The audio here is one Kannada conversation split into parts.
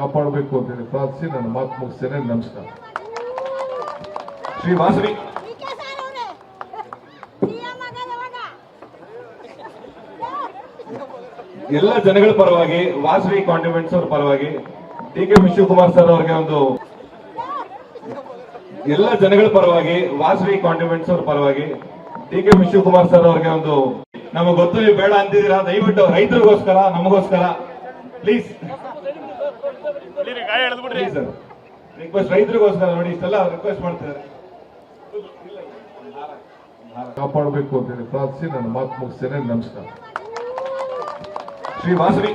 ಕಾಪಾಡಬೇಕು ಅಂತ ಹೇಳಿ ಪ್ರಾರ್ಥಿಸಿ ನನ್ನ ಮಾತು ಮುಗಿಸ್ತೇನೆ. ನಮಸ್ಕಾರ. ಶ್ರೀ ವಾಸವಿ ಎಲ್ಲ ಜನಗಳ ಪರವಾಗಿ ವಾಸವಿ ಕಾಂಡಿಮೆಂಟ್ಸ್ ಅವರ ಪರವಾಗಿ ಡಿ.ಕೆ. ಶಿವಕುಮಾರ್ ಸರ್ ಅವರಿಗೆ ಒಂದು ಎಲ್ಲ ಜನಗಳ ಪರವಾಗಿ ವಾಸವಿ ಕಾಂಡಿಮೆಂಟ್ಸ್ ಅವರ ಪರವಾಗಿ ಡಿ.ಕೆ. ಶಿವಕುಮಾರ್ ಸರ್ ಅವರಿಗೆ ಒಂದು ನಮಗೆ ಗೊತ್ತು ನೀವು ಬೇಡ ಅಂತಿದ್ದೀರಾ, ದಯವಿಟ್ಟು ರೈತರಿಗೋಸ್ಕರ ನಮಗೋಸ್ಕರ ಪ್ಲೀಸ್ ಸರ್ ರಿಕ್ವೆಸ್ಟ್, ರೈತರಿಗೋಸ್ಕರ ನೋಡಿ ಇಷ್ಟೆಲ್ಲ ರಿಕ್ವೆಸ್ಟ್ ಮಾಡ್ತಿದ್ದಾರೆ. ಕಾಪಾಡಬೇಕು ಅಂತ ಹೇಳಿ ಪ್ರಾರ್ಥಿಸಿ ನನ್ನ ಮಾತು ಮುಗಿಸ್ತೇನೆ. ನಮಸ್ಕಾರ. ಶ್ರೀ ವಾಸವಿ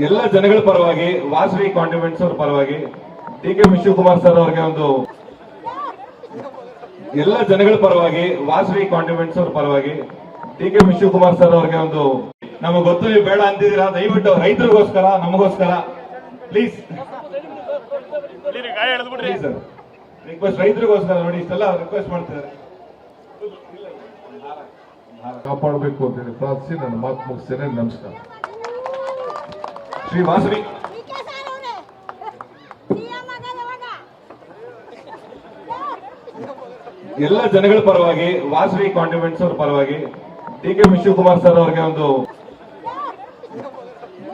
ಎಲ್ಲ ಜನಗಳ ಪರವಾಗಿ ವಾಸವಿ ಕಾಂಡಿಮೆಂಟ್ಸ್ ಅವರ ಪರವಾಗಿ ಡಿ.ಕೆ. ಶಿವಕುಮಾರ್ ಸರ್ ಅವರಿಗೆ ಒಂದು ಎಲ್ಲ ಜನಗಳ ಪರವಾಗಿ ವಾಸವಿ ಕಾಂಡಿಮೆಂಟ್ಸ್ ಅವರ ಪರವಾಗಿ ಡಿ.ಕೆ. ಶಿವಕುಮಾರ್ ಸರ್ ಅವರಿಗೆ ಒಂದು ನಮಗೆ ಗೊತ್ತು ನೀವು ಬೇಡ ಅಂತಿದ್ದೀರಾ, ದಯವಿಟ್ಟು ರೈತರಿಗೋಸ್ಕರ ನಮಗೋಸ್ಕರ ಪ್ಲೀಸ್ ಸರ್ ರಿಕ್ವೆಸ್ಟ್, ರೈತರಿಗೋಸ್ಕರ ನೋಡಿ ಇಷ್ಟೆಲ್ಲ ರಿಕ್ವೆಸ್ಟ್ ಮಾಡ್ತಿದ್ದಾರೆ. ಕಾಪಾಡಬೇಕು ಅಂತ ಹೇಳಿ ಪ್ರಾರ್ಥಿಸಿ ನನ್ನ ಮಾತು ಮುಗಿಸ್ತೇನೆ. ನಮಸ್ಕಾರ. ಶ್ರೀ ವಾಸವಿ ಎಲ್ಲ ಜನಗಳ ಪರವಾಗಿ ವಾಸವಿ ಕಾಂಡಿಮೆಂಟ್ಸ್ ಅವರ ಪರವಾಗಿ ಡಿ.ಕೆ. ಶಿವಕುಮಾರ್ ಸರ್ ಅವರಿಗೆ ಒಂದು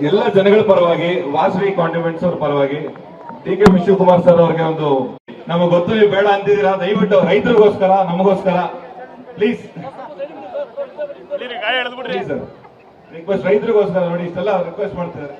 ಎಲ್ಲ ಜನಗಳ ಪರವಾಗಿ ವಾಸವಿ ಕಾಂಡಿಮೆಂಟ್ಸ್ ಅವರ ಪರವಾಗಿ ಡಿ.ಕೆ. ಶಿವಕುಮಾರ್ ಸರ್ ಅವರಿಗೆ ಒಂದು ನಮಗೆ ಗೊತ್ತು ನೀವು ಬೇಡ ಅಂತಿದ್ದೀರಾ, ದಯವಿಟ್ಟು ರೈತರಿಗೋಸ್ಕರ ನಮಗೋಸ್ಕರ ಪ್ಲೀಸ್ ಸರ್ ರಿಕ್ವೆಸ್ಟ್, ರೈತರಿಗೋಸ್ಕರ ನೋಡಿ ಇಷ್ಟೆಲ್ಲ ರಿಕ್ವೆಸ್ಟ್ ಮಾಡ್ತಿದ್ದಾರೆ.